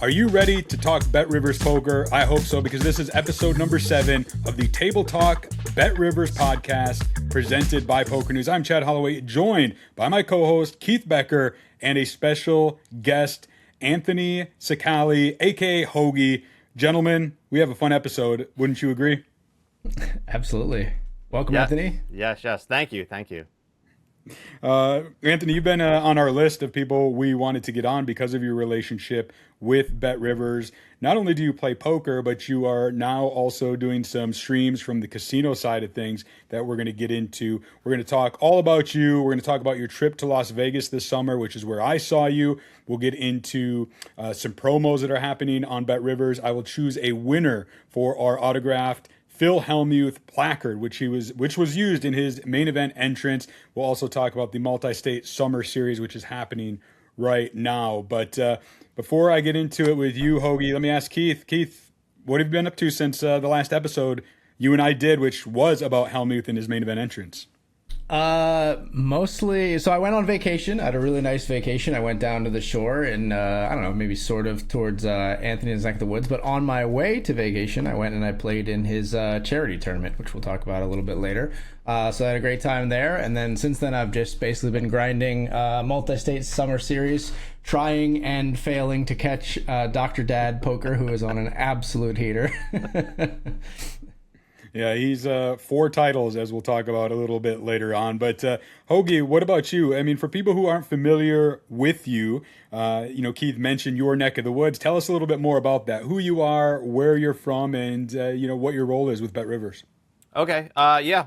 Are you ready to talk BetRivers Poker? I hope so, because this is episode number 7 of the Table Talk BetRivers podcast presented by PokerNews. I'm Chad Holloway, joined by my co-host Keith Becker and a special guest, Anthony Cicali, aka Hoagie. Gentlemen, we have a fun episode. Wouldn't you agree? Absolutely. Welcome, Anthony. Yes. Thank you. Anthony, you've been on our list of people we wanted to get on because of your relationship with BetRivers. Not only do you play poker, but you are now also doing some streams from the casino side of things that we're going to get into. We're going to talk all about you. We're going to talk about your trip to Las Vegas this summer, which is where I saw you. We'll get into some promos that are happening on BetRivers. I will choose a winner for our autographed Phil Hellmuth placard, which was used in his main event entrance. We'll also talk about the multi-state summer series, which is happening right now. But before I get into it with you, Hoagie, let me ask Keith. Keith, what have you been up to since the last episode you and I did, which was about Hellmuth and his main event entrance? Mostly, so I went on vacation. I had a really nice vacation. I went down to the shore and, I don't know, maybe sort of towards Anthony's neck of the woods. But on my way to vacation, I went and I played in his charity tournament, which we'll talk about a little bit later. So I had a great time there. And then since then, I've just basically been grinding multi-state summer series, trying and failing to catch DrDadPoker, who is on an absolute heater. Yeah, he's 4 titles, as we'll talk about a little bit later on. But Hoagie, what about you? I mean, for people who aren't familiar with you, Keith mentioned your neck of the woods. Tell us a little bit more about that, who you are, where you're from, and, what your role is with BetRivers. Okay.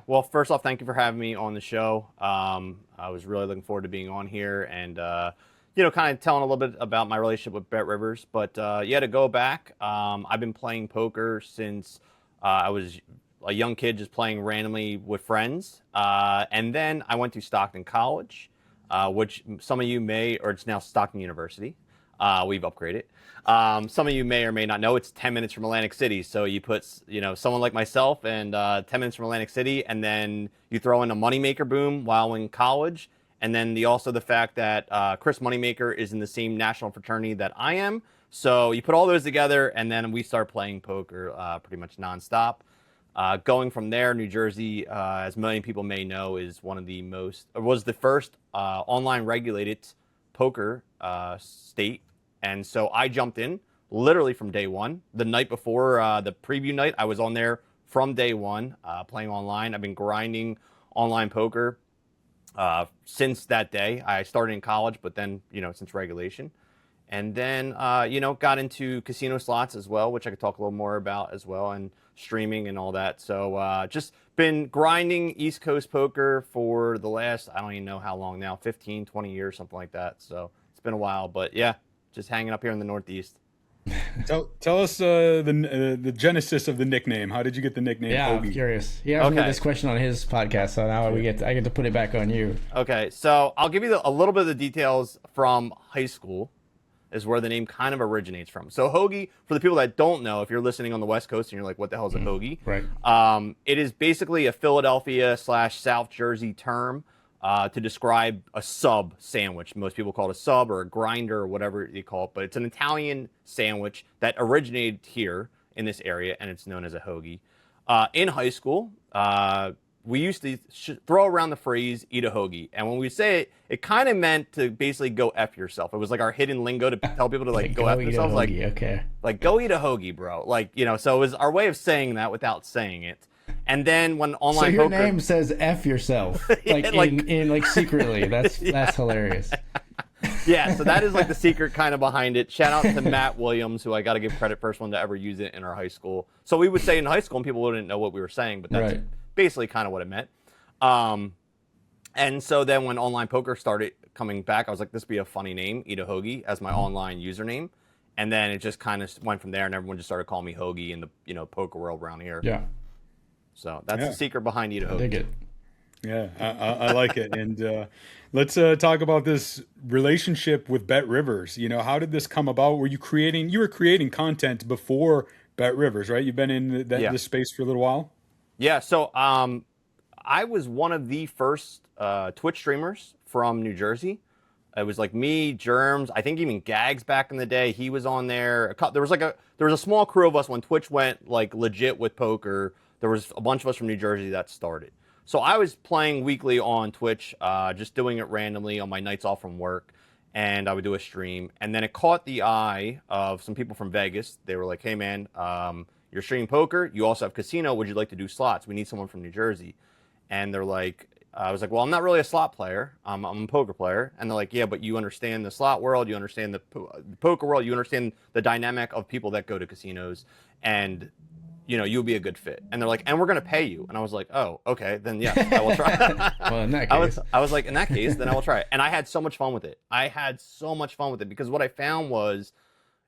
Well, first off, thank you for having me on the show. I was really looking forward to being on here and, kind of telling a little bit about my relationship with BetRivers. But, to go back, I've been playing poker since I was a young kid, just playing randomly with friends. And then I went to Stockton College, which some of you may, or it's now Stockton University. We've upgraded. Some of you may or may not know it's 10 minutes from Atlantic City. So you put, someone like myself and 10 minutes from Atlantic City, and then you throw in a moneymaker boom while in college. And then also the fact that Chris Moneymaker is in the same national fraternity that I am. So you put all those together, and then we start playing poker pretty much nonstop. Going from there, New Jersey, as many people may know, was the first online regulated poker state. And so I jumped in literally from day one. The night before the preview night, I was on there from day one, playing online. I've been grinding online poker since that day. I started in college, but then, since regulation. And then, got into casino slots as well, which I could talk a little more about as well, and streaming and all that. So just been grinding East Coast poker for the last, I don't even know how long now, 15, 20 years, something like that. So it's been a while, but yeah, just hanging up here in the Northeast. Tell us the genesis of the nickname. How did you get the nickname Hoagie? I'm curious. He asked me this question on his podcast, so now I get to put it back on you. Okay, so I'll give you a little bit of the details from high school. Is where the name kind of originates from. So Hoagie, for the people that don't know, if you're listening on the West Coast and you're like, what the hell is a Hoagie? Right. It is basically a Philadelphia/South Jersey term to describe a sub sandwich. Most people call it a sub or a grinder or whatever you call it, but it's an Italian sandwich that originated here in this area, and it's known as a Hoagie. In high school, we used to throw around the phrase "eat a hoagie," and when we say it, it kind of meant to basically go F yourself. It was like our hidden lingo to tell people to go F themselves, like go eat a hoagie, bro. So it was our way of saying that without saying it. And then when online your poker, name says F yourself, in secretly. That's hilarious. Yeah, so that is the secret kind of behind it. Shout out to Matt Williams, who I got to give credit, first one to ever use it in our high school. So we would say in high school, and people wouldn't know what we were saying, but that's basically kind of what it meant. And so then when online poker started coming back, I was like, this would be a funny name, Eat a Hoagie, as my online username. And then it just kind of went from there, and everyone just started calling me Hoagie in the poker world around here. Yeah. So that's the secret behind Eat a Hoagie. I dig it. Yeah, I like it. And let's talk about this relationship with BetRivers. How did this come about? You were creating content before BetRivers, right? You've been in this space for a little while? Yeah, so I was one of the first Twitch streamers from New Jersey. It was like me, Germs, I think even Gags back in the day. He was on there. There was a small crew of us when Twitch went like legit with poker. There was a bunch of us from New Jersey that started. So I was playing weekly on Twitch, just doing it randomly on my nights off from work, and I would do a stream. And then it caught the eye of some people from Vegas. They were like, "Hey man, you're streaming poker. You also have casino. Would you like to do slots? We need someone from New Jersey." And they're like, I was like, "Well, I'm not really a slot player. I'm a poker player." And they're like, "Yeah, but you understand the slot world. You understand the poker world. You understand the dynamic of people that go to casinos, and you'll be a good fit." And they're like, "And we're going to pay you." And I was like, "Oh, okay, then yes, I will try." Well, in that case, I was like, in that case, then I will try it. And I had so much fun with it. Because what I found was,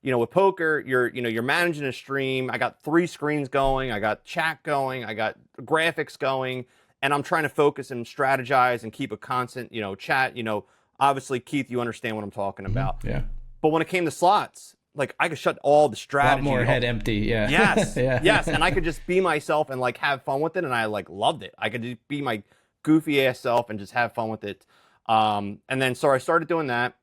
with poker, you're managing a stream. I got 3 screens going. I got chat going. I got graphics going. And I'm trying to focus and strategize and keep a constant, chat. Obviously, Keith, you understand what I'm talking about. Yeah. But when it came to slots, like I could shut all the strategy. A lot more head empty. Yeah. Yes. Yeah. Yes. And I could just be myself and like have fun with it. And I like loved it. I could just be my goofy ass self and just have fun with it. And then so I started doing that.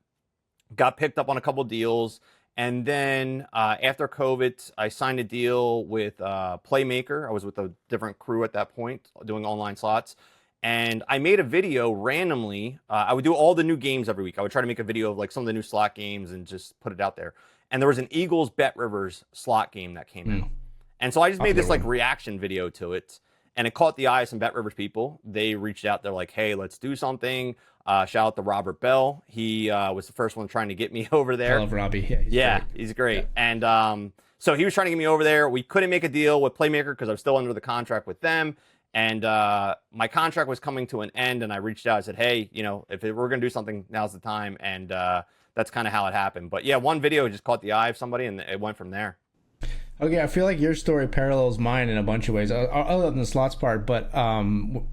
Got picked up on a couple deals. And then after COVID, I signed a deal with Playmaker. I was with a different crew at that point doing online slots. And I made a video randomly. I would do all the new games every week. I would try to make a video of like some of the new slot games and just put it out there. And there was an Eagles BetRivers slot game that came out. And so I just made this like reaction video to it. And it caught the eye of some BetRivers people. They reached out. They're like, "Hey, let's do something." Shout out to Robert Bell. He was the first one trying to get me over there. I love Robbie. Yeah, he's great. Yeah. And so he was trying to get me over there. We couldn't make a deal with Playmaker because I was still under the contract with them. And my contract was coming to an end. And I reached out. I said, "Hey, if we're going to do something, now's the time." And that's kind of how it happened. But yeah, one video just caught the eye of somebody and it went from there. Okay, I feel like your story parallels mine in a bunch of ways, other than the slots part, but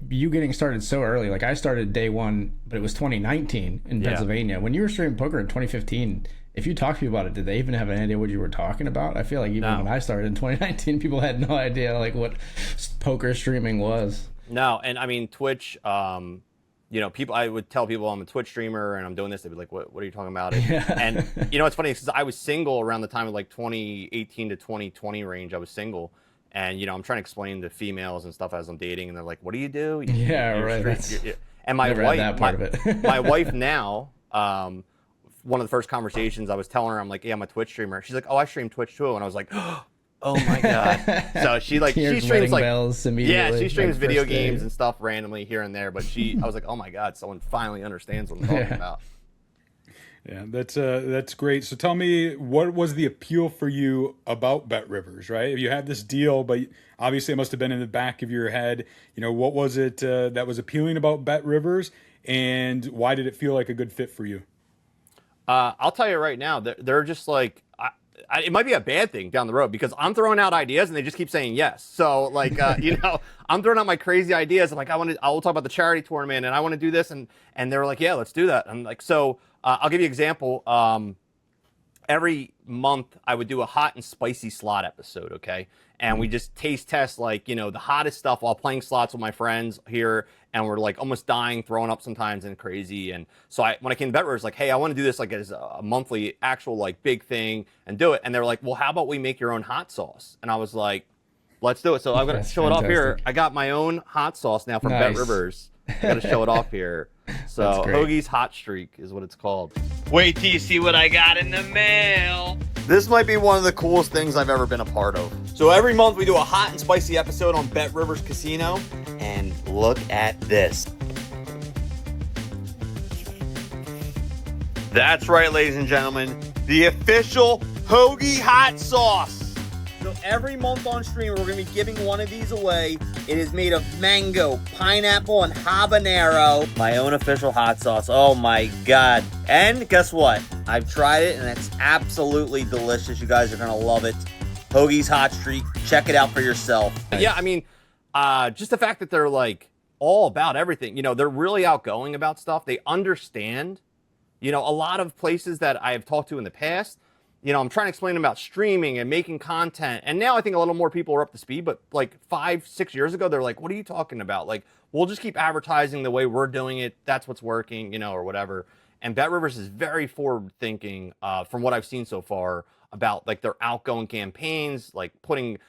you getting started so early. Like I started day one, but it was 2019 in Pennsylvania. When you were streaming poker in 2015, if you talk to people about it, did they even have any idea what you were talking about? I feel like even when I started in 2019, people had no idea like what poker streaming was. No, and I mean, Twitch, people, I would tell people I'm a Twitch streamer and I'm doing this. They'd be like, what are you talking about? And it's funny because I was single around the time of like 2018 to 2020 range. I was single. And, I'm trying to explain to females and stuff as I'm dating. And they're like, "What do you do?" Right. And my wife, that part of it. my wife now, one of the first conversations I was telling her, I'm like, "Yeah, I'm a Twitch streamer." She's like, "Oh, I stream Twitch too." And I was like, "Oh my God." So she streams like, she streams video games and stuff randomly here and there. But I was like, "Oh my God, someone finally understands what I'm talking about." Yeah, that's great. So tell me, what was the appeal for you about BetRivers, right? If you had this deal, but obviously it must have been in the back of your head, what was it that was appealing about BetRivers, and why did it feel like a good fit for you? I'll tell you right now, they're just like, it might be a bad thing down the road because I'm throwing out ideas and they just keep saying yes. So like, I'm throwing out my crazy ideas. I'm like, I'll talk about the charity tournament and I want to do this. And they were like, "Yeah, let's do that." I'm like, so I'll give you an example. Every month I would do a hot and spicy slot episode. Okay. And we just taste test like, the hottest stuff while playing slots with my friends here. And we're like almost dying, throwing up sometimes and crazy. And so when I came to BetRivers, like, "Hey, I want to do this like as a monthly actual like big thing and do it." And they were like, "Well, how about we make your own hot sauce?" And I was like, "Let's do it." So I'm going to show it off here. I got my own hot sauce now from BetRivers. I got to show it off here. So Hoagie's Hot Streak is what it's called. Wait till you see what I got in the mail. This might be one of the coolest things I've ever been a part of. So every month we do a hot and spicy episode on BetRivers Casino. And look at this. That's right, ladies and gentlemen. The official Hoagie Hot Sauce. So every month on stream, we're going to be giving one of these away. It is made of mango, pineapple, and habanero. My own official hot sauce. Oh my God. And guess what? I've tried it and it's absolutely delicious. You guys are going to love it. Hoagie's Hot Streak. Check it out for yourself. Yeah, I mean, just the fact that they're like all about everything. They're really outgoing about stuff. They understand. A lot of places that I've talked to in the past, I'm trying to explain about streaming and making content. And now I think a little more people are up to speed. But like 5-6 years ago, they're like, "What are you talking about? Like, we'll just keep advertising the way we're doing it. That's what's working, or whatever." And BetRivers is very forward thinking from what I've seen so far about like their outgoing campaigns, like putting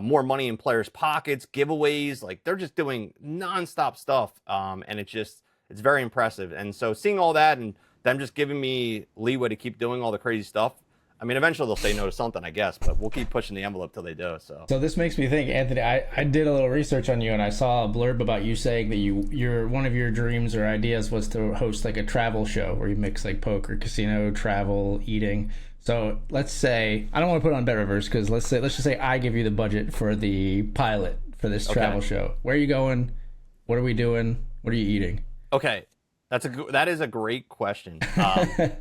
more money in players' pockets, giveaways. Like they're just doing nonstop stuff. And it's very impressive. And so seeing all that and them just giving me leeway to keep doing all the crazy stuff. I mean, eventually they'll say no to something, I guess, but we'll keep pushing the envelope till they do. So this makes me think, Anthony, I did a little research on you, and I saw a blurb about you saying that your one of your dreams or ideas was to host like a travel show where you mix like poker, casino, travel, eating. So let's say, I don't want to put it on BetRivers because let's just say I give you the budget for the pilot for this travel show. Where are you going? What are we doing? What are you eating? Okay. That is a great question.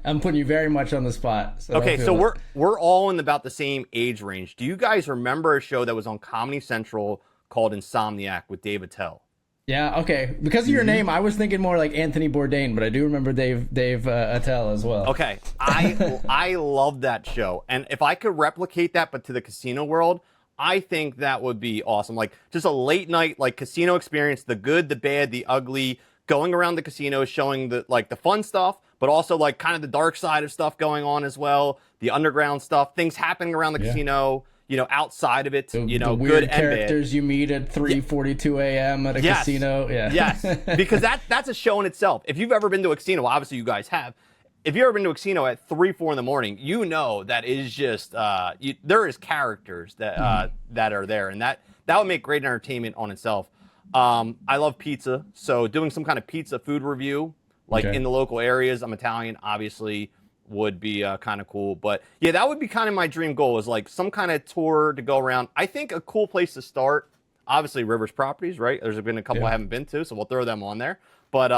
I'm putting you very much on the spot. So we're all in about the same age range. Do you guys remember a show that was on Comedy Central called Insomniac with Dave Attell? Yeah. Okay. Because of your name, I was thinking more like Anthony Bourdain, but I do remember Dave Attell as well. Okay. I love that show, and if I could replicate that, but to the casino world, I think that would be awesome. Like just a late night like casino experience, the good, the bad, the ugly. Going around the casino, showing the fun stuff, but also like kind of the dark side of stuff going on as well, the underground stuff, things happening around the casino, outside of it, the good weird and characters bad. You meet at 3:42 a.m. at a casino. Yeah. Yes, because that's a show in itself. If you've ever been to a casino, obviously you guys have. If you've ever been to a casino at 3-4 in the morning, that is just there is characters that that are there, and that would make great entertainment on itself. I love pizza, so doing some kind of pizza food review, in the local areas. I'm Italian, obviously, would be kind of cool. But yeah, that would be kind of my dream goal, is like some kind of tour to go around. I think a cool place to start, obviously, Rivers Properties, right? There's been a couple I haven't been to, so we'll throw them on there. But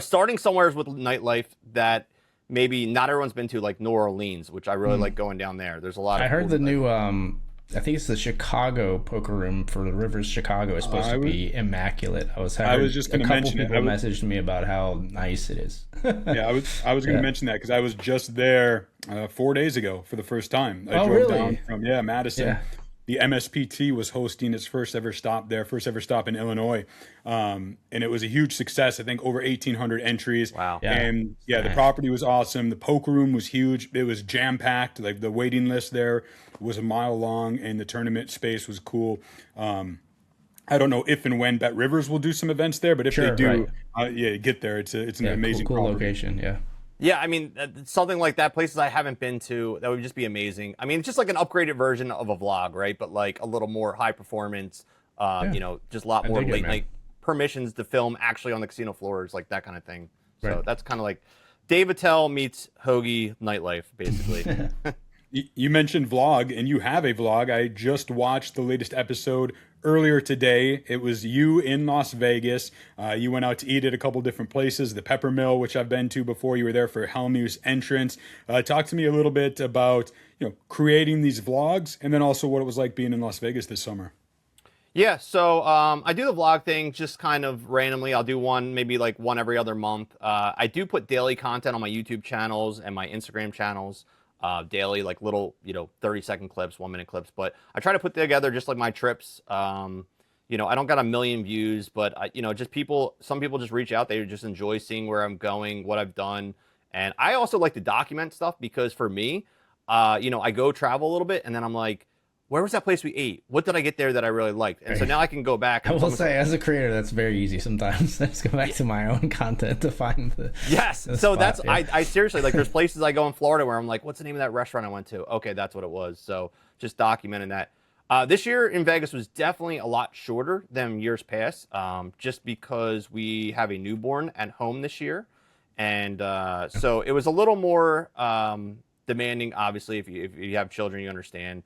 starting somewhere with nightlife that maybe not everyone's been to, like New Orleans, which I really like going down there. There's a lot of. I heard the new. I think it's the Chicago poker room for the Rivers Chicago is supposed to be immaculate. I was just going to mention it. A couple people messaged me about how nice it is. Yeah, I was going to mention that because I was just there 4 days ago for the first time. I drove down from Madison. Yeah. The MSPT was hosting its first ever stop in Illinois. And it was a huge success. I think over 1,800 entries. Wow. Yeah. And the property was awesome. The poker room was huge. It was jam-packed. Like the waiting list there was a mile long, and the tournament space was cool. I don't know if and when BetRivers will do some events there, but if they do, get there. It's an amazing cool location. Yeah. Yeah, I mean, something like that, places I haven't been to, that would just be amazing. I mean, it's just like an upgraded version of a vlog, right? But like a little more high performance, just a lot more late night permissions to film actually on the casino floors, like that kind of thing. So that's kind of like Dave Attell meets Hoagie nightlife, basically. You mentioned vlog, and you have a vlog. I just watched the latest episode earlier today. It was you in Las Vegas. You went out to eat at a couple different places, the Pepper Mill, which I've been to before. You were there for Helmuth's entrance. Talk to me a little bit about creating these vlogs, and then also what it was like being in Las Vegas this summer. Yeah, so I do the vlog thing just kind of randomly. I'll do maybe one every other month. I do put daily content on my YouTube channels and my Instagram channels. Daily, like little, 30-second clips, 1-minute clips. But I try to put together just like my trips. I don't got a million views, but some people just reach out. They just enjoy seeing where I'm going, what I've done. And I also like to document stuff because for me, I go travel a little bit and then I'm like, where was that place we ate? What did I get there that I really liked? And so now I can go back. I will say, as a creator, that's very easy sometimes. I just go back to my own content to find the so spot. That's I seriously, like, there's places I go in Florida where I'm like, what's the name of that restaurant I went to? Okay, that's what it was. So just documenting that. This year in Vegas was definitely a lot shorter than years past, just because we have a newborn at home this year. And so it was a little more demanding, obviously. If you have children, you understand.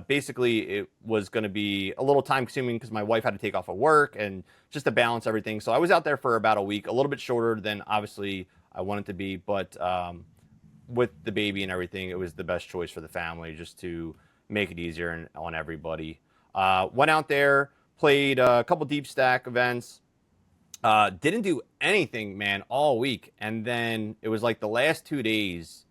Basically, it was going to be a little time consuming because my wife had to take off of work and just to balance everything. So I was out there for about a week, a little bit shorter than obviously I wanted to be. But with the baby and everything, it was the best choice for the family just to make it easier on everybody. Went out there, played a couple deep stack events. Didn't do anything, man, all week. And then it was like the last 2 days,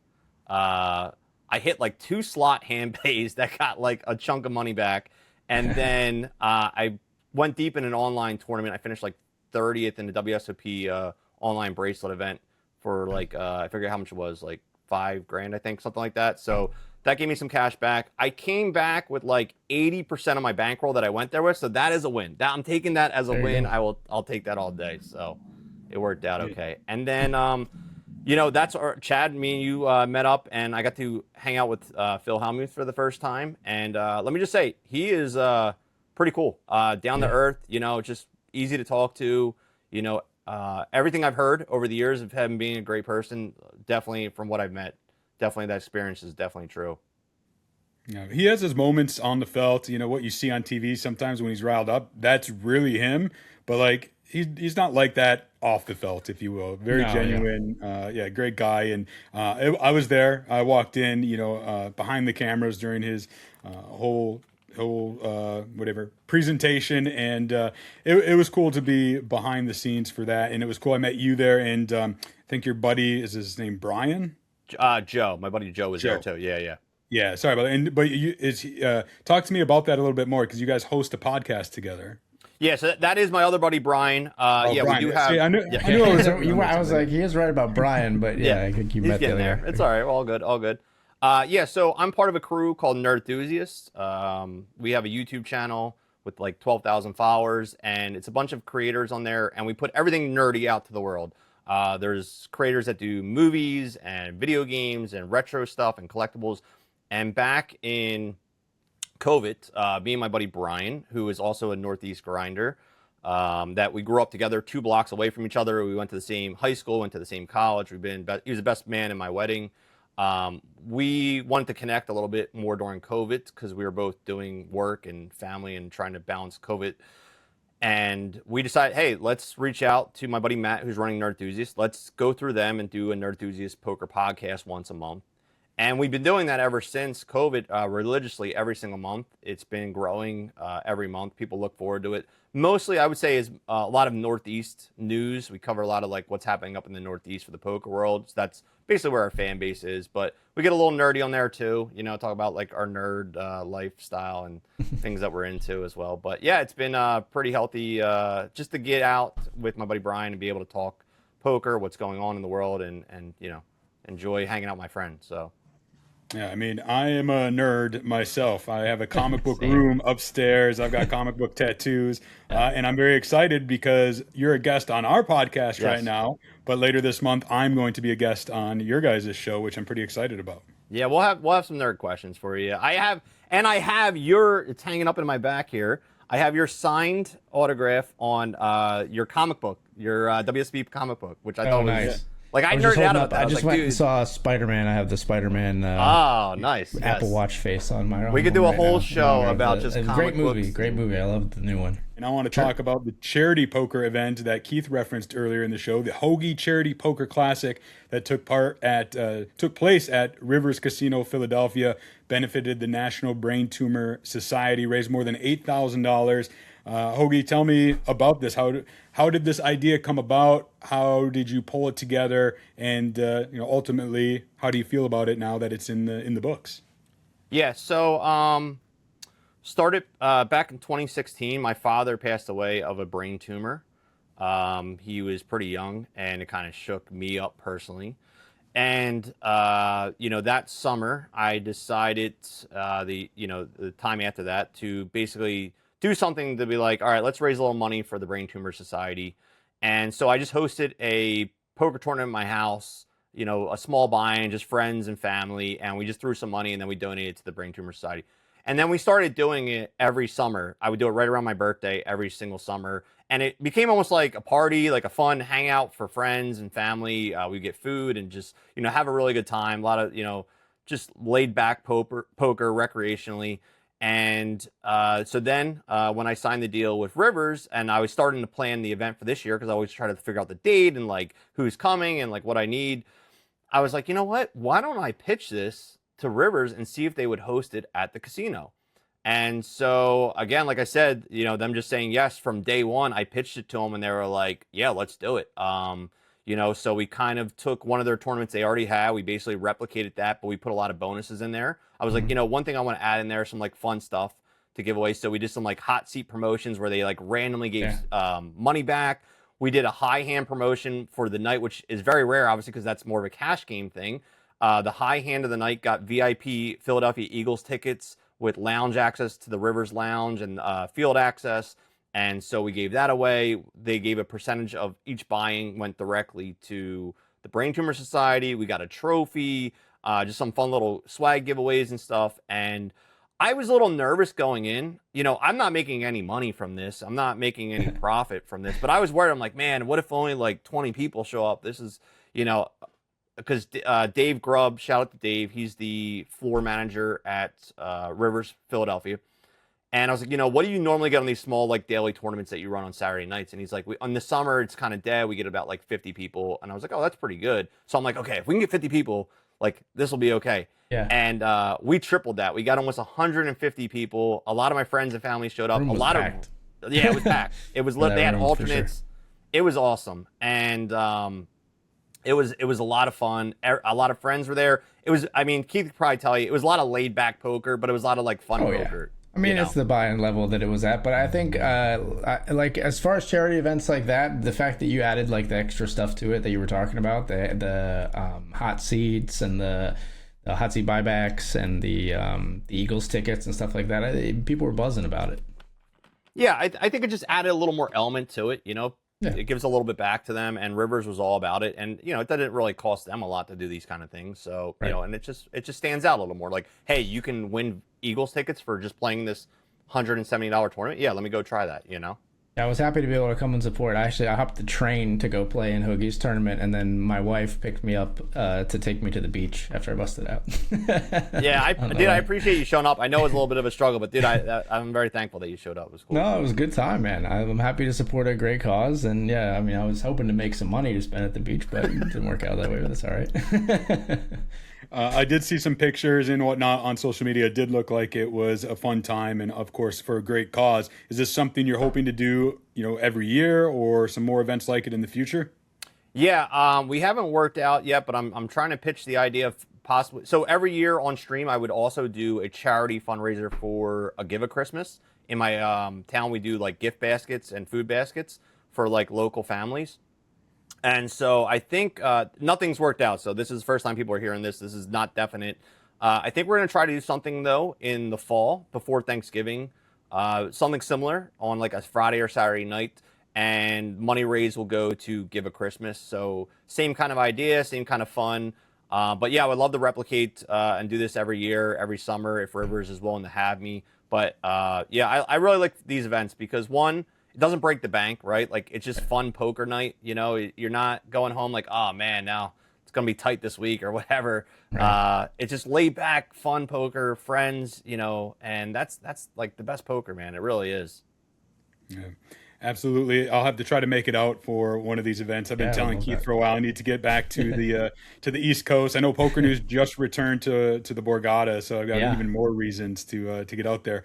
I hit like 2 slot hand pays that got like a chunk of money back. And then I went deep in an online tournament. I finished like 30th in the WSOP online bracelet event for like I forget how much it was, like $5,000, I think, something like that. So that gave me some cash back. I came back with like 80% of my bankroll that I went there with, so that is a win. I'm taking that as a win. I'll take that all day. So it worked out okay. And then that's Chad. Me and you met up, and I got to hang out with Phil Hellmuth for the first time. And let me just say, he is pretty cool, down to earth. Just easy to talk to. Everything I've heard over the years of him being a great person, definitely from what I've met, definitely that experience is definitely true. Yeah, he has his moments on the felt. What you see on TV sometimes when he's riled up, that's really him. But like he's not like that off the felt, if you will. Very genuine. Yeah. Great guy. And I was there. I walked in, behind the cameras during his whole whatever presentation, and it was cool to be behind the scenes for that. And it was cool. I met you there, and I think your buddy, is his name Brian? Joe. My buddy Joe was there too. Yeah. Sorry about that. But talk to me about that a little bit more, because you guys host a podcast together. Yeah, so that is my other buddy Brian. Brian. We do have. See, I knew I was like, he is right about Brian, but I think you met there. It's all right. All good. So I'm part of a crew called Nerdthusiast. We have a YouTube channel with like 12,000 followers, and it's a bunch of creators on there, and we put everything nerdy out to the world. There's creators that do movies and video games and retro stuff and collectibles. And back in COVID, me and my buddy Brian, who is also a Northeast grinder, that we grew up together 2 blocks away from each other. We went to the same high school, went to the same college. He was the best man in my wedding. We wanted to connect a little bit more during COVID because we were both doing work and family and trying to balance COVID. And we decided, hey, let's reach out to my buddy Matt, who's running Nerdthusiast. Let's go through them and do a Nerdthusiast poker podcast once a month. And we've been doing that ever since COVID, religiously every single month. It's been growing every month. People look forward to it. Mostly, I would say, is a lot of Northeast news. We cover a lot of like what's happening up in the Northeast for the poker world. So that's basically where our fan base is. But we get a little nerdy on there too. Talk about like our nerd lifestyle and things that we're into as well. But yeah, it's been pretty healthy just to get out with my buddy Brian and be able to talk poker, what's going on in the world, and enjoy hanging out with my friends. So. Yeah, I mean, I am a nerd myself. I have a comic book room upstairs. I've got comic book tattoos, and I'm very excited because you're a guest on our podcast right now. But later this month, I'm going to be a guest on your guys' show, which I'm pretty excited about. Yeah, we'll have some nerd questions for you. I have it's hanging up in my back here. I have your signed autograph on your comic book, your WSB comic book, which I thought was nice. Like I nerded out about that. I just went and saw Spider-Man. I have the Spider-Man. Nice. Apple Watch face on my. We could do a whole show about just comic books. Great movie. I love the new one. And I want to talk about the charity poker event that Keith referenced earlier in the show, the Hoagie Charity Poker Classic that took place at Rivers Casino, Philadelphia, benefited the National Brain Tumor Society, raised more than $8,000. Hoagie, tell me about this. How did this idea come about? How did you pull it together? And ultimately, how do you feel about it now that it's in the books? Yeah, so started back in 2016. My father passed away of a brain tumor. He was pretty young, and it kind of shook me up personally. And that summer, I decided the time after that to basically do something to be like, all right, let's raise a little money for the Brain Tumor Society. And so I just hosted a poker tournament in my house, a small buy-in, just friends and family, and we just threw some money and then we donated to the Brain Tumor Society. And then we started doing it every summer. I would do it right around my birthday every single summer. And it became almost like a party, like a fun hangout for friends and family. We get food and just, have a really good time. A lot of, just laid back poker recreationally. And so then when I signed the deal with Rivers and I was starting to plan the event for this year, because I always try to figure out the date and like who's coming and like what I need, I was like, you know what? Why don't I pitch this to Rivers and see if they would host it at the casino? And so again, like I said, them just saying yes from day one, I pitched it to them and they were like, yeah, let's do it. So we kind of took one of their tournaments they already had. We basically replicated that, but we put a lot of bonuses in there. I was like, one thing I want to add in there, some like fun stuff to give away. So we did some like hot seat promotions where they like randomly gave money back. We did a high hand promotion for the night, which is very rare, obviously, because that's more of a cash game thing. The high hand of the night got VIP Philadelphia Eagles tickets with lounge access to the Rivers Lounge and field access. And so we gave that away. They gave a percentage of each buying went directly to the Brain Tumor Society. We got a trophy, just some fun little swag giveaways and stuff. And I was a little nervous going in. You know, I'm not making any money from this. I'm not making any profit from this. But I was worried. I'm like, man, what if only like 20 people show up? This is, you know, because Dave Grubb, shout out to Dave. He's the floor manager at Rivers, Philadelphia. And I was like, you know, what do you normally get on these small, like, daily tournaments that you run on Saturday nights? And he's like, on the summer, it's kind of dead. We get about, like, 50 people. And I was like, oh, that's pretty good. So I'm like, okay, if we can get 50 people, like, this will be okay. Yeah. And we tripled that. We got almost 150 people. A lot of my friends and family showed up. Room was packed. Yeah, it was packed. It was lit. They had alternates. Sure. It was awesome. And it was a lot of fun. A lot of friends were there. It was, I mean, Keith could probably tell you, it was a lot of laid back poker, but it was a lot of, like, fun poker. Yeah. I mean, it's the buy-in level that it was at, but I think, like, as far as charity events like that, the fact that you added, like, the extra stuff to it that you were talking about, the hot seats and the hot seat buybacks and the Eagles tickets and stuff like that, people were buzzing about it. Yeah, I think it just added a little more element to it, you know? Yeah. It gives a little bit back to them, and Rivers was all about it. And, you know, it didn't really cost them a lot to do these kind of things. So, you know, and it just stands out a little more. Like, hey, you can win Eagles tickets for just playing this $170 tournament. Yeah, let me go try that, you know? I was happy to be able to come and support. I hopped the train to go play in Hoagie's tournament, and then my wife picked me up to take me to the beach after I busted out. Yeah, I appreciate you showing up. I know it was a little bit of a struggle, but dude, I'm very thankful that you showed up. It was cool. No, it was a good time, man. I'm happy to support a great cause, and yeah, I mean, I was hoping to make some money to spend at the beach, but it didn't work out that way, but that's all right. I did see some pictures and whatnot on social media. It did look like it was a fun time and, of course, for a great cause. Is this something you're hoping to do, you know, every year or some more events like it in the future? Yeah, we haven't worked out yet, but I'm trying to pitch the idea of possibly. So every year on stream, I would also do a charity fundraiser for a Give a Christmas. In my town, we do like gift baskets and food baskets for like local families. And so I think nothing's worked out. So this is the first time people are hearing this. This is not definite. I think we're going to try to do something, though, in the fall before Thanksgiving. Something similar on like a Friday or Saturday night. And money raised will go to Give a Christmas. So same kind of idea, same kind of fun. But yeah, I would love to replicate and do this every year, every summer if Rivers is willing to have me. But yeah, I really like these events because, one, it doesn't break the bank, right? Like, it's just fun poker night. You know, you're not going home like, oh, man, now it's going to be tight this week or whatever. Right. It's just laid back, fun poker, friends, you know, and that's like the best poker, man. It really is. Yeah, absolutely. I'll have to try to make it out for one of these events. I've been telling Keith for a while I need to get back to the East Coast. I know PokerNews just returned to the Borgata, so I've got even more reasons to get out there.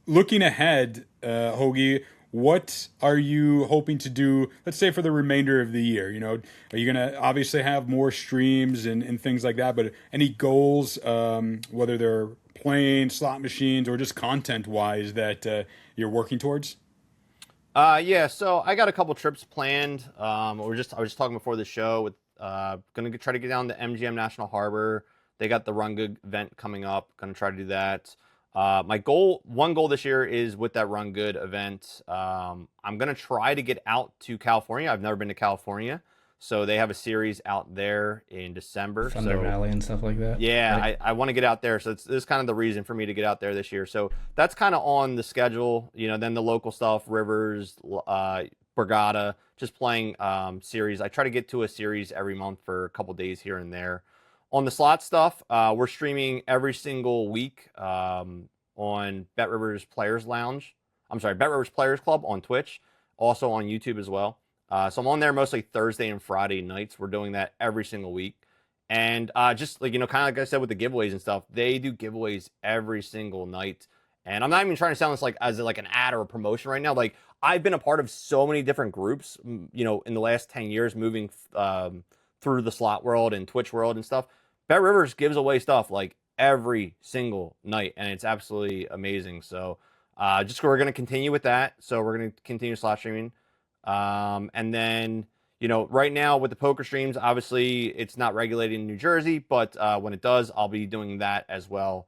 Looking ahead, Hoagie, what are you hoping to do, let's say, for the remainder of the year? You know, are you going to obviously have more streams and things like that, but any goals, whether they're playing slot machines or just content-wise that you're working towards? Yeah, so I got a couple trips planned. I was just talking before the show with going to try to get down to MGM National Harbor. They got the Run Good event coming up. Going to try to do that. One goal this year is with that Run Good event. I'm going to try to get out to California. I've never been to California. So they have a series out there in December. Thunder Valley and stuff like that. Yeah, right? I want to get out there. So this is kind of the reason for me to get out there this year. So that's kind of on the schedule. You know, then the local stuff, Rivers, Borgata, just playing series. I try to get to a series every month for a couple days here and there. On the slot stuff, we're streaming every single week on BetRivers Players Lounge. I'm sorry, BetRivers Players Club on Twitch, also on YouTube as well. So I'm on there mostly Thursday and Friday nights. We're doing that every single week. And just like, you know, kind of like I said with the giveaways and stuff, they do giveaways every single night. And I'm not even trying to sound like as like an ad or a promotion right now. Like, I've been a part of so many different groups, you know, in the last 10 years, moving through the slot world and Twitch world and stuff. BetRivers gives away stuff like every single night, and it's absolutely amazing. So we're going to continue with that. So we're going to continue slot streaming. And then, right now with the poker streams, obviously it's not regulated in New Jersey, but when it does, I'll be doing that as well.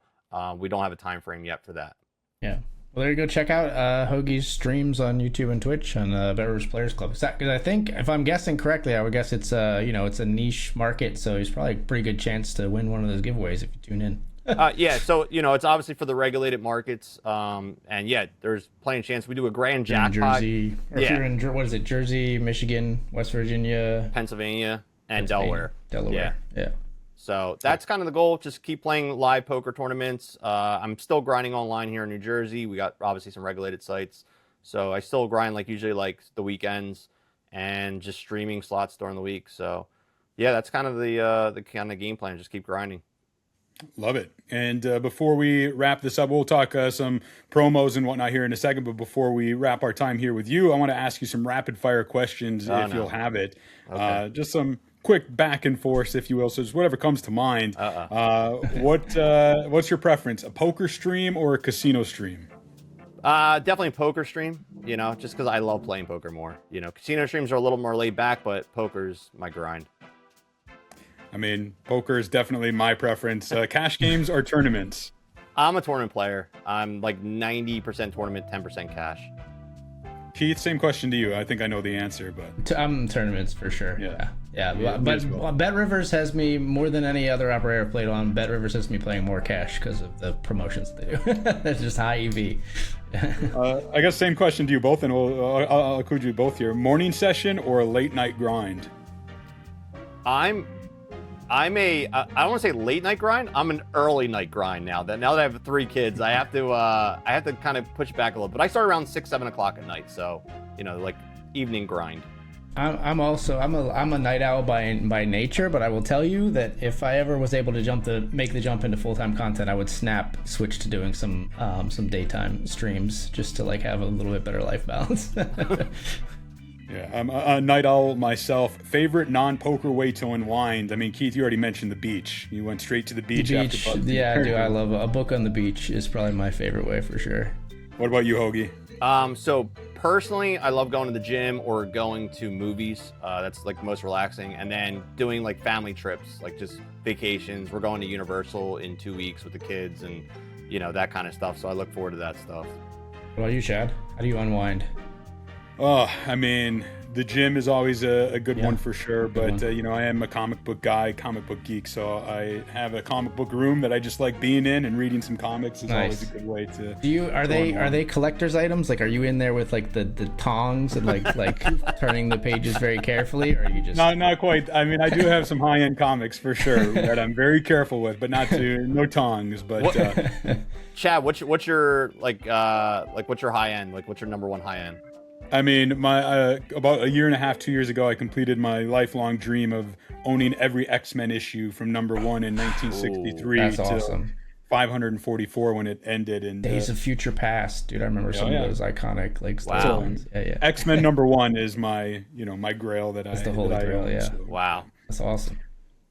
We don't have a time frame yet for that. Yeah. Well, there you go. Check out Hoagie's streams on YouTube and Twitch on BetRivers Players Club. Because I think, if I'm guessing correctly, I would guess it's it's a niche market, so he's probably a pretty good chance to win one of those giveaways if you tune in. Yeah, so it's obviously for the regulated markets, and yeah, there's plenty of chance we do a grand jackpot. Jersey, or if you're in what is it? Jersey, Michigan, West Virginia, Pennsylvania, and Delaware. Yeah. So that's kind of the goal. Just keep playing live poker tournaments. I'm still grinding online here in New Jersey. We got obviously some regulated sites, so I still grind usually the weekends and just streaming slots during the week. So yeah, that's kind of the kind of game plan. Just keep grinding. Love it. And before we wrap this up, we'll talk some promos and whatnot here in a second. But before we wrap our time here with you, I want to ask you some rapid fire questions if you'll have it. Okay. Just some quick back and forth, if you will. So just whatever comes to mind. What's your preference? A poker stream or a casino stream? Definitely a poker stream, just because I love playing poker more. Casino streams are a little more laid back, but poker's my grind. I mean, poker is definitely my preference. Cash games or tournaments? I'm a tournament player. I'm 90% tournament, 10% cash. Keith, same question to you. I think I know the answer, but I'm tournaments for sure. Yeah. But well. BetRivers has me more than any other operator I've played on. BetRivers has me playing more cash because of the promotions they do. That's just high EV. I guess same question to you both, and I'll include you both here. Morning session or a late night grind? I don't want to say late night grind. I'm an early night grind now. That I have 3 kids, I have to kind of push back a little. But I start around 6, 7 o'clock at night. So evening grind. I'm a night owl by nature, but I will tell you that if I ever was able to make the jump into full-time content, I would switch to doing some daytime streams just to have a little bit better life balance. Yeah, I'm a night owl myself. Favorite non-poker way to unwind? I mean, Keith, you already mentioned the beach. You went straight to the beach. After yeah, dude, I love a book on the beach is probably my favorite way for sure. What about you, Hoagie? So personally, I love going to the gym or going to movies. That's the most relaxing. And then doing family trips, just vacations. We're going to Universal in 2 weeks with the kids and, that kind of stuff. So I look forward to that stuff. What about you, Chad? How do you unwind? Oh, I mean, the gym is always a good one for sure. But, I am a comic book guy, comic book geek. So I have a comic book room that I just like being in, and reading some comics is always a good way to. Are they collector's items? Are you in there with the tongs and turning the pages very carefully, or are you just? Not quite. I mean, I do have some high-end comics for sure that I'm very careful with, but no tongs. But Chad, what's your what's your high end? What's your number one high end? I mean, my about a year and a half, 2 years ago, I completed my lifelong dream of owning every X-Men issue from number 1 in 1963 that's to awesome. 544 when it ended. And Days of Future Past, dude. I remember some of those iconic Wow. Yeah. X-Men number 1 is my my grail That's the holy grail. own, Yeah. so. Wow. That's awesome.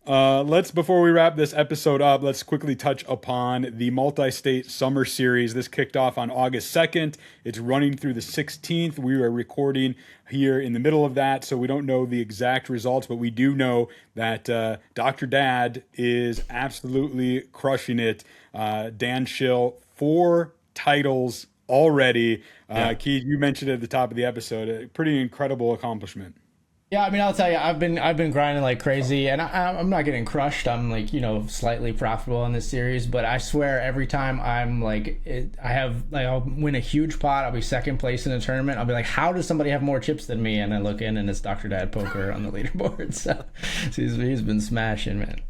Before we wrap this episode up, let's quickly touch upon the multi-state summer series. This kicked off on August 2nd. It's running through the 16th. We are recording here in the middle of that, so we don't know the exact results, but we do know that Dr. Dad is absolutely crushing it. Dan Schill, 4 titles already. Keith, you mentioned at the top of the episode, a pretty incredible accomplishment. Yeah, I mean, I'll tell you, I've been grinding like crazy, and I'm not getting crushed. I'm slightly profitable in this series, but I swear every time I'll win a huge pot, I'll be second place in a tournament. I'll be like, how does somebody have more chips than me? And I look in, and it's DrDadPoker on the leaderboard. So he's been smashing, man.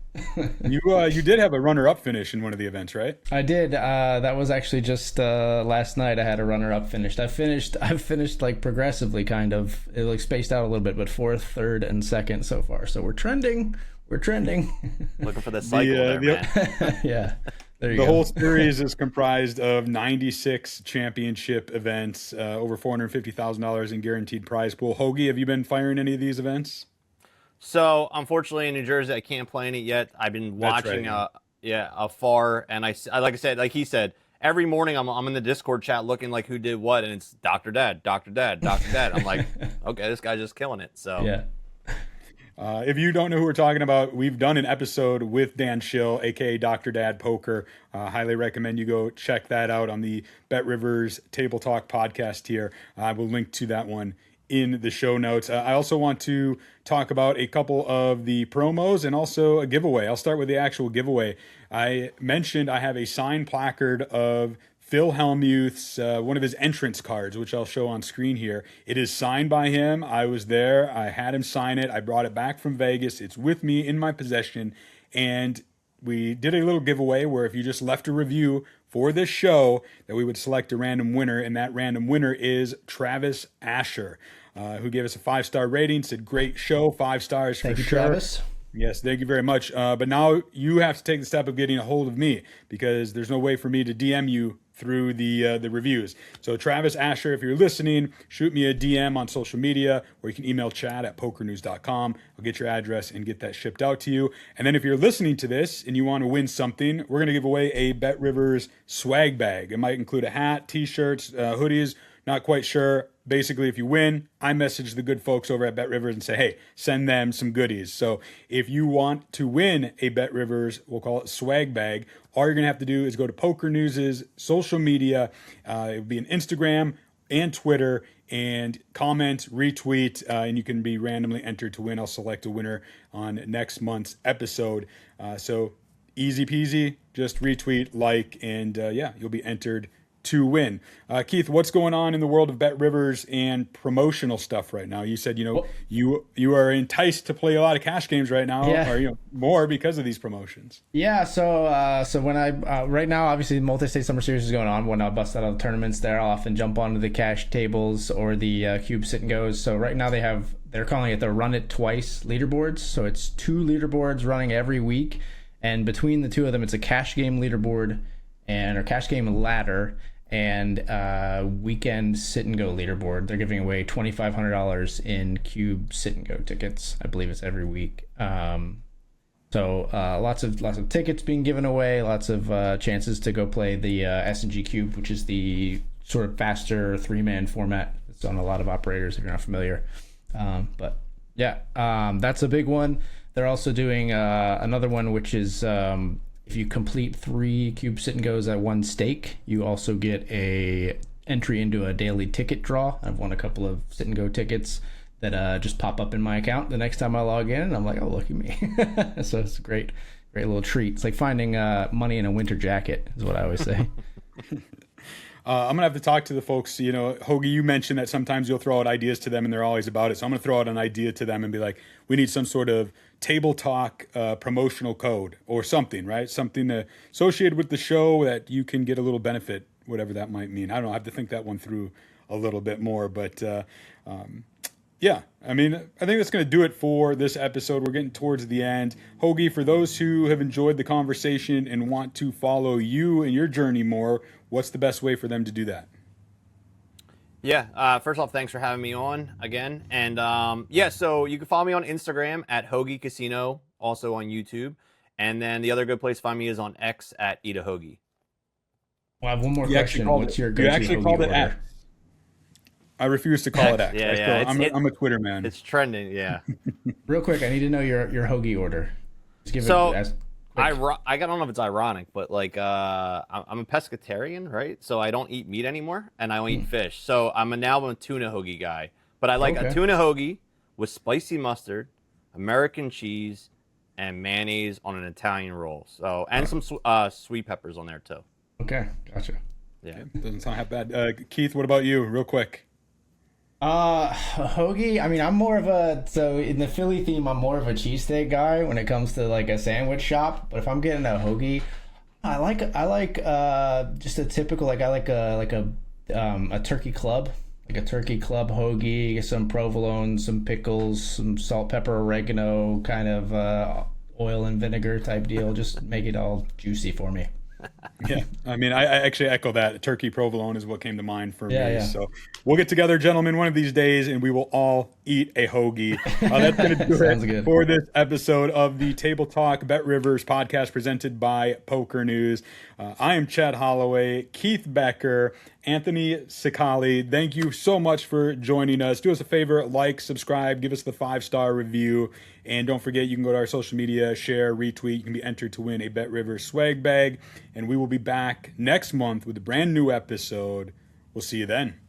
You did have a runner-up finish in one of the events, right? I did. That was actually just last night. I had a runner-up finish. I've finished progressively, kind of. It spaced out a little bit, but 4th, 3rd, and 2nd so far. So we're trending. Looking for the cycle there, man. Yeah. There you go. The whole series is comprised of 96 championship events, over $450,000 in guaranteed prize pool. Hoagie, have you been firing any of these events? So unfortunately in New Jersey, I can't play in it yet. I've been watching, afar, and like he said, every morning I'm in the Discord chat looking like who did what, and it's Dr. Dad, Dr. Dad, Dr. Dad. I'm like, okay, this guy's just killing it. So Yeah. If you don't know who we're talking about, we've done an episode with Dan Schill, aka DrDadPoker. Highly recommend you go check that out on the BetRivers Table Talk Podcast here. I will link to that one in the show notes. I also want to talk about a couple of the promos and also a giveaway. I'll start with the actual giveaway. I mentioned I have a signed placard of Phil Hellmuth's, one of his entrance cards, which I'll show on screen here. It is signed by him. I was there. I had him sign it. I brought it back from Vegas. It's with me in my possession. And we did a little giveaway where if you just left a review for this show, that we would select a random winner. And that random winner is Travis Asher, who gave us a 5-star rating, said, great show, 5 stars for sure. Thank you, Travis. Yes, thank you very much. But now you have to take the step of getting a hold of me because there's no way for me to DM you through the reviews. So Travis Asher, if you're listening, shoot me a DM on social media, or you can email chat@pokernews.com. I'll get your address and get that shipped out to you. And then if you're listening to this and you want to win something, we're going to give away a BetRivers swag bag. It might include a hat, t-shirts, hoodies, not quite sure. Basically, if you win, I message the good folks over at BetRivers and say, hey, send them some goodies. So if you want to win a BetRivers, we'll call it swag bag, all you're going to have to do is go to Poker News' social media. It will be an Instagram and Twitter, and comment, retweet, and you can be randomly entered to win. I'll select a winner on next month's episode. So easy peasy, just retweet, like, and yeah, you'll be entered to win. Keith, what's going on in the world of BetRivers and promotional stuff right now? You said, you are enticed to play a lot of cash games right now, or more because of these promotions. Yeah, so when I right now, obviously, the multi-state summer series is going on. When I bust out of the tournaments there, I'll often jump onto the cash tables or the cube sit and goes. So right now they're calling it the Run It Twice leaderboards. So it's 2 leaderboards running every week, and between the two of them, it's a cash game leaderboard or cash game ladder and weekend sit and go leaderboard. They're giving away $2,500 in cube sit and go tickets. I believe it's every week. So lots of tickets being given away, lots of chances to go play the S&G Cube, which is the sort of faster 3-man format. It's on a lot of operators if you're not familiar. But yeah, that's a big one. They're also doing another one, which is if you complete 3 cube sit and goes at 1 stake, you also get a entry into a daily ticket draw. I've won a couple of sit and go tickets that just pop up in my account the next time I log in, and I'm like, oh, look at me. So it's a great little treat. It's like finding money in a winter jacket is what I always say. I'm going to have to talk to the folks. Hoagie, you mentioned that sometimes you'll throw out ideas to them and they're always about it. So I'm going to throw out an idea to them and be like, we need some sort of table talk promotional code or something, right? Something associated with the show that you can get a little benefit, whatever that might mean. I don't know. I have to think that one through a little bit more. But yeah, I mean, I think that's going to do it for this episode. We're getting towards the end. Hoagie, for those who have enjoyed the conversation and want to follow you and your journey more, what's the best way for them to do that? Yeah, first off, thanks for having me on again. And so you can follow me on Instagram at Hoagie Casino, also on YouTube. And then the other good place to find me is on X at Eat a Hoagie. Well, I have one more question. What's your You actually called it X. I refuse to call it X. Yeah, I'm a Twitter man. It's trending, yeah. Real quick, I need to know your hoagie order. Just give I don't know if it's ironic, but like I'm a pescatarian, right? So I don't eat meat anymore, and I only eat fish. So I'm a tuna hoagie guy. But I like a tuna hoagie with spicy mustard, American cheese, and mayonnaise on an Italian roll. So and some sweet peppers on there too. Okay, gotcha. Yeah, doesn't sound half bad. Keith, what about you? Real quick. Hoagie, I mean, so in the Philly theme, I'm more of a cheesesteak guy when it comes to like a sandwich shop. But if I'm getting a hoagie, I like just a typical, I like a turkey club, like a turkey club hoagie, some provolone, some pickles, some salt, pepper, oregano, kind of oil and vinegar type deal. Just make it all juicy for me. Yeah, I mean, I actually echo that. Turkey provolone is what came to mind for me. Yeah. So we'll get together, gentlemen, one of these days, and we will all eat a hoagie. That's going to do Sounds it good. for this episode of the Table Talk BetRivers podcast presented by Poker News. I am Chad Holloway, Keith Becker, Anthony Cicali. Thank you so much for joining us. Do us a favor, like, subscribe, give us the 5-star review. And don't forget, you can go to our social media, share, retweet. You can be entered to win a BetRivers swag bag. And we will be back next month with a brand new episode. We'll see you then.